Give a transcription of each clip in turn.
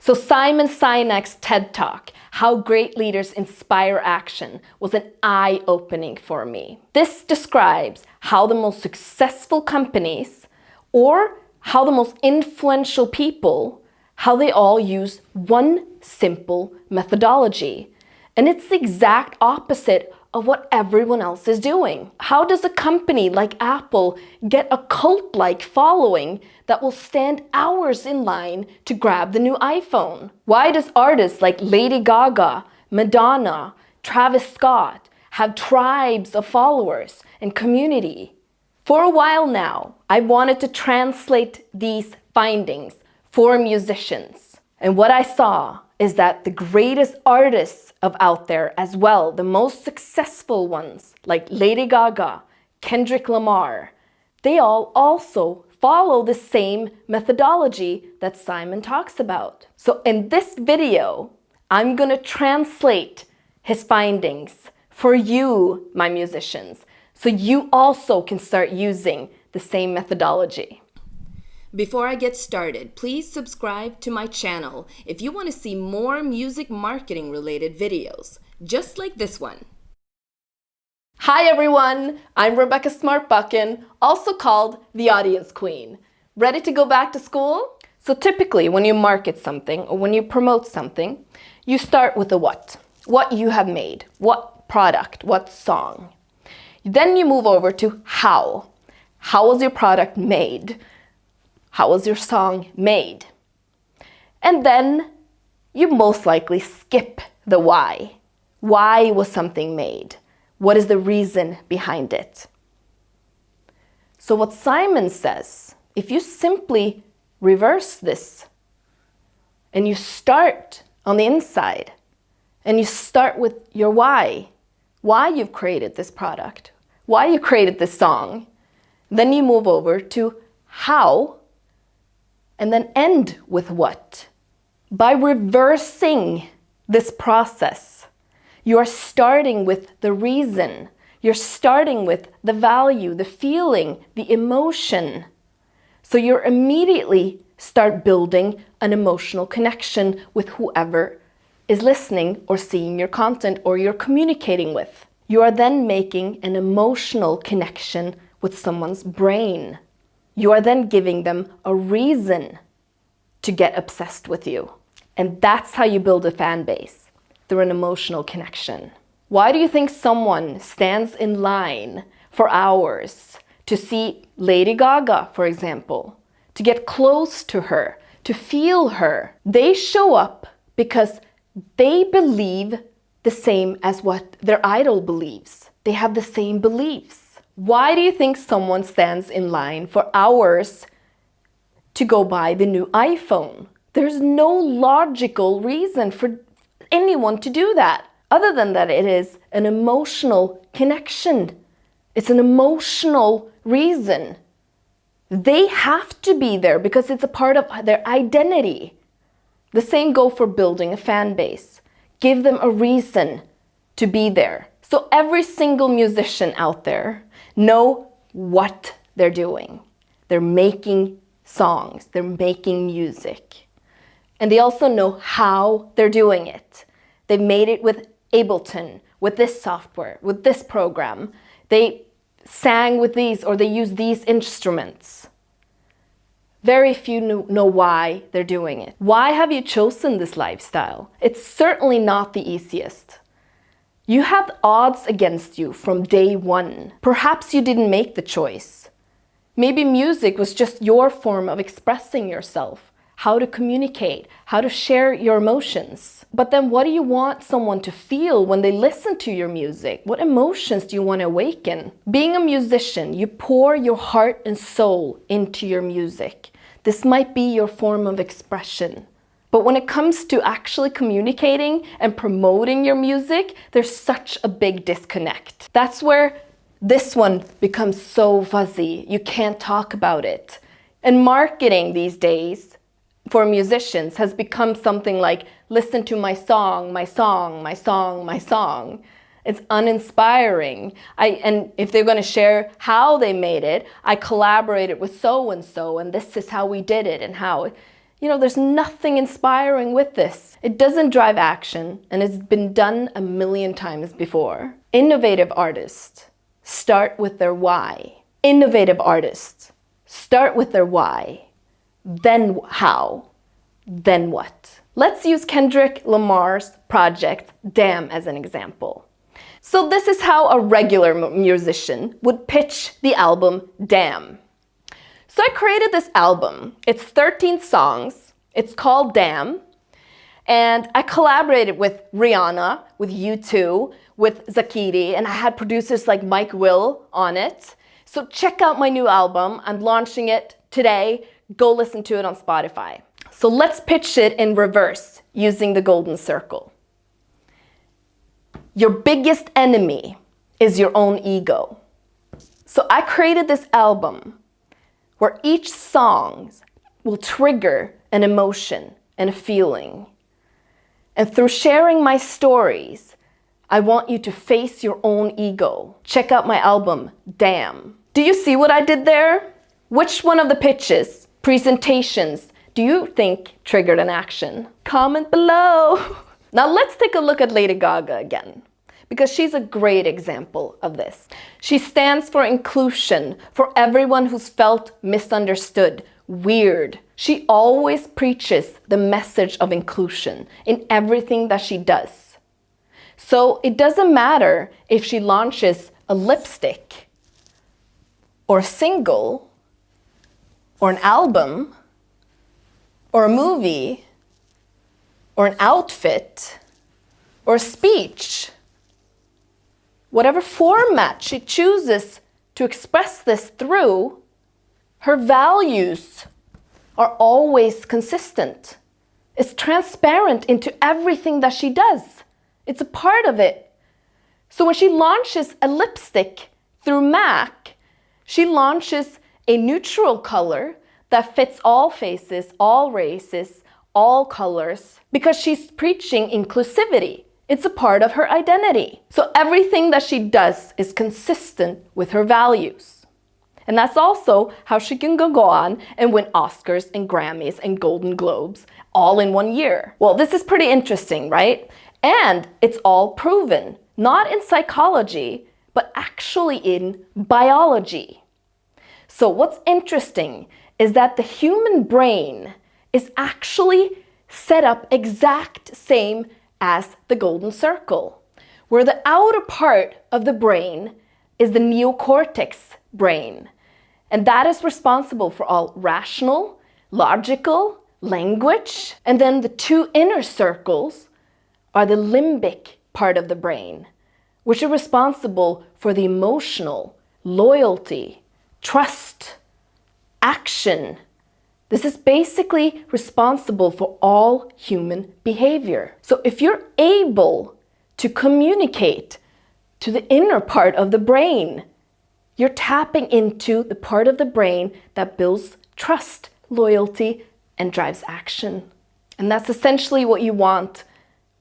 So Simon Sinek's TED Talk, How Great Leaders Inspire Action, was an eye-opening for me. This describes how the most successful companies or how the most influential people, how they all use one simple methodology. And it's the exact opposite of what everyone else is doing. How does a company like Apple get a cult-like following that will stand hours in line to grab the new iPhone? Why does artists like Lady Gaga, Madonna, Travis Scott have tribes of followers and community? For a while now, I wanted to translate these findings for musicians. And what I saw is that the greatest artists out there as well, the most successful ones like Lady Gaga, Kendrick Lamar, they all also follow the same methodology that Simon talks about. So in this video, I'm gonna translate his findings for you, my musicians, so you also can start using the same methodology. Before I get started, please subscribe to my channel if you want to see more music marketing related videos, just like this one. Hi everyone, I'm Rebecca Smartbucken, also called the Audience Queen. Ready to go back to school? So typically when you market something or when you promote something, you start with the what you have made, what product, what song. Then you move over to how. How was your product made? How was your song made? And then you most likely skip the why. Why was something made? What is the reason behind it? So what Simon says, if you simply reverse this and you start on the inside and you start with your why you've created this product, why you created this song, then you move over to how, and then end with what? By reversing this process, you are starting with the reason. You're starting with the value, the feeling, the emotion. So you're immediately start building an emotional connection with whoever is listening or seeing your content or you're communicating with. You are then making an emotional connection with someone's brain. You are then giving them a reason to get obsessed with you. And that's how you build a fan base, through an emotional connection. Why do you think someone stands in line for hours to see Lady Gaga, for example, to get close to her, to feel her? They show up because they believe the same as what their idol believes. They have the same beliefs. Why do you think someone stands in line for hours to go buy the new iPhone? There's no logical reason for anyone to do that, other than that it is an emotional connection. It's an emotional reason. They have to be there because it's a part of their identity. The same goes for building a fan base. Give them a reason to be there. So every single musician out there know what they're doing. They're making songs, they're making music. And they also know how they're doing it. They made it with Ableton, with this software, with this program. They sang with these or they use these instruments. Very few know why they're doing it. Why have you chosen this lifestyle? It's certainly not the easiest. You have odds against you from day one. Perhaps you didn't make the choice. Maybe music was just your form of expressing yourself, how to communicate, how to share your emotions. But then what do you want someone to feel when they listen to your music? What emotions do you want to awaken? Being a musician, you pour your heart and soul into your music. This might be your form of expression. But when it comes to actually communicating and promoting your music, there's such a big disconnect. That's where this one becomes so fuzzy. You can't talk about it. And marketing these days for musicians has become something like, listen to my song, my song, my song, my song. It's uninspiring. And if they're going to share how they made it, I collaborated with so and so, and this is how we did it, and how, There's nothing inspiring with this. It doesn't drive action, and it's been done a million times before. Innovative artists start with their why. Innovative artists start with their why. Then how? Then what? Let's use Kendrick Lamar's project Damn as an example. So this is how a regular musician would pitch the album Damn. So I created this album. It's 13 songs. It's called Damn. And I collaborated with Rihanna, with U2, with Zakiri, and I had producers like Mike Will on it. So check out my new album. I'm launching it today. Go listen to it on Spotify. So let's pitch it in reverse using the golden circle. Your biggest enemy is your own ego. So I created this album where each song will trigger an emotion and a feeling. And through sharing my stories, I want you to face your own ego. Check out my album, Damn. Do you see what I did there? Which one of the pitches, presentations, do you think triggered an action? Comment below. Now let's take a look at Lady Gaga again, because she's a great example of this. She stands for inclusion, for everyone who's felt misunderstood, weird. She always preaches the message of inclusion in everything that she does. So it doesn't matter if she launches a lipstick, or a single, or an album, or a movie, or an outfit, or a speech. Whatever format she chooses to express this through, her values are always consistent. It's transparent into everything that she does. It's a part of it. So when she launches a lipstick through MAC, she launches a neutral color that fits all faces, all races, all colors, because she's preaching inclusivity. It's a part of her identity. So everything that she does is consistent with her values. And that's also how she can go on and win Oscars and Grammys and Golden Globes all in 1 year. Well, this is pretty interesting, right? And it's all proven, not in psychology, but actually in biology. So what's interesting is that the human brain is actually set up exact same as the golden circle, where the outer part of the brain is the neocortex brain. And that is responsible for all rational, logical, language. And then the two inner circles are the limbic part of the brain, which are responsible for the emotional, loyalty, trust, action. This is basically responsible for all human behavior. So if you're able to communicate to the inner part of the brain, you're tapping into the part of the brain that builds trust, loyalty, and drives action. And that's essentially what you want,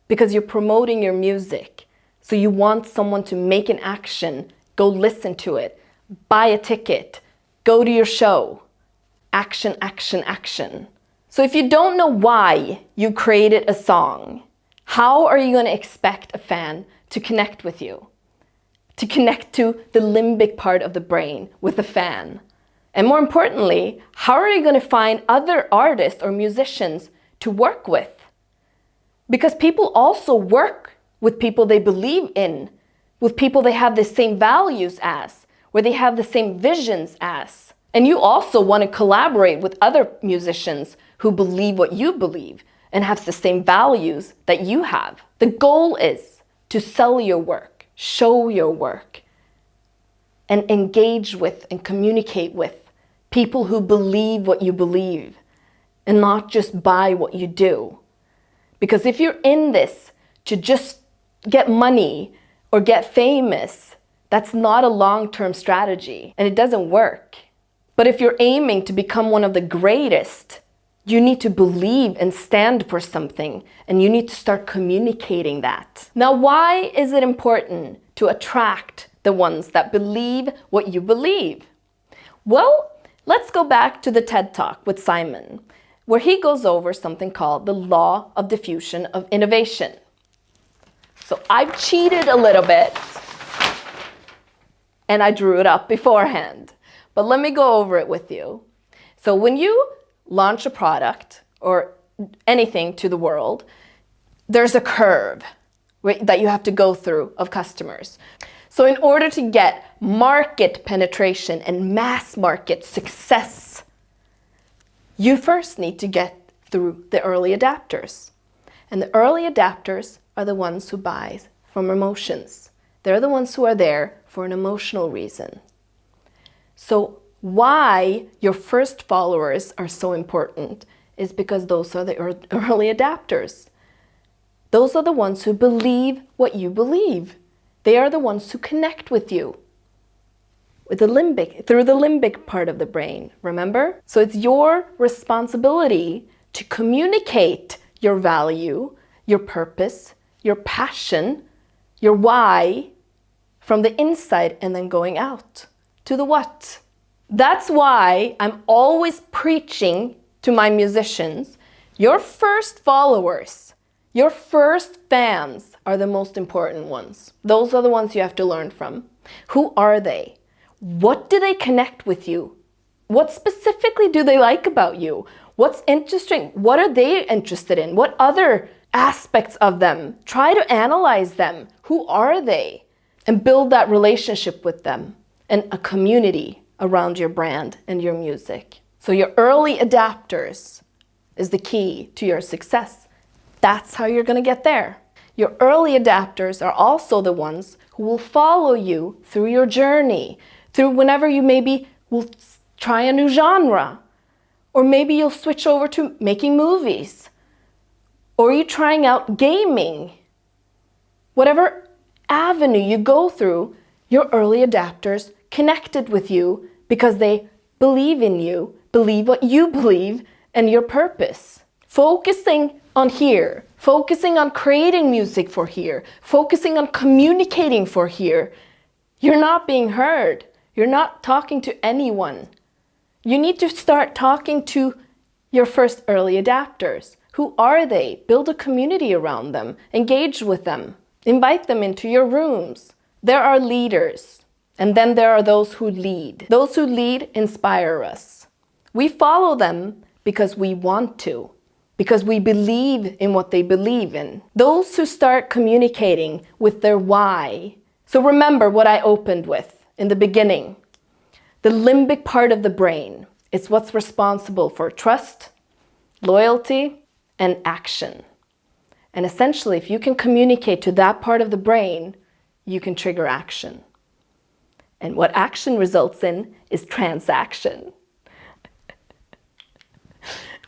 because you're promoting your music. So you want someone to make an action, go listen to it, buy a ticket, go to your show. Action, action, action. So if you don't know why you created a song, how are you going to expect a fan to connect with you? To connect to the limbic part of the brain with the fan? And more importantly, how are you going to find other artists or musicians to work with? Because people also work with people they believe in, with people they have the same values as, where they have the same visions as. And you also want to collaborate with other musicians who believe what you believe and have the same values that you have. The goal is to sell your work, show your work, and engage with and communicate with people who believe what you believe and not just buy what you do. Because if you're in this to just get money or get famous, that's not a long-term strategy and it doesn't work. But if you're aiming to become one of the greatest, you need to believe and stand for something, and you need to start communicating that. Now, why is it important to attract the ones that believe what you believe? Well, let's go back to the TED Talk with Simon, where he goes over something called the law of diffusion of innovation. So I've cheated a little bit and I drew it up beforehand, but let me go over it with you. So when you launch a product or anything to the world, there's a curve that you have to go through of customers. So in order to get market penetration and mass market success, you first need to get through the early adapters. And the early adapters are the ones who buy from emotions. They're the ones who are there for an emotional reason. So why your first followers are so important is because those are the early adapters. Those are the ones who believe what you believe. They are the ones who connect with you with the limbic, through the limbic part of the brain, remember? So it's your responsibility to communicate your value, your purpose, your passion, your why from the inside and then going out to the what. That's why I'm always preaching to my musicians, your first followers, your first fans are the most important ones. Those are the ones you have to learn from. Who are they? What do they connect with you? What specifically do they like about you? What's interesting? What are they interested in? What other aspects of them? Try to analyze them. Who are they? And build that relationship with them and a community around your brand and your music. So your early adapters is the key to your success. That's how you're going to get there. Your early adapters are also the ones who will follow you through your journey, through whenever you maybe will try a new genre, or maybe you'll switch over to making movies, or you're trying out gaming. Whatever avenue you go through, your early adapters connected with you because they believe in you, believe what you believe, and your purpose. Focusing on here, focusing on creating music for here, focusing on communicating for here, you're not being heard. You're not talking to anyone. You need to start talking to your first early adapters. Who are they? Build a community around them. Engage with them. Invite them into your rooms. There are leaders, and then there are those who lead. Those who lead inspire us. We follow them because we want to, because we believe in what they believe in. Those who start communicating with their why. So remember what I opened with in the beginning. The limbic part of the brain is what's responsible for trust, loyalty, and action. And essentially, if you can communicate to that part of the brain, you can trigger action. And what action results in is transaction.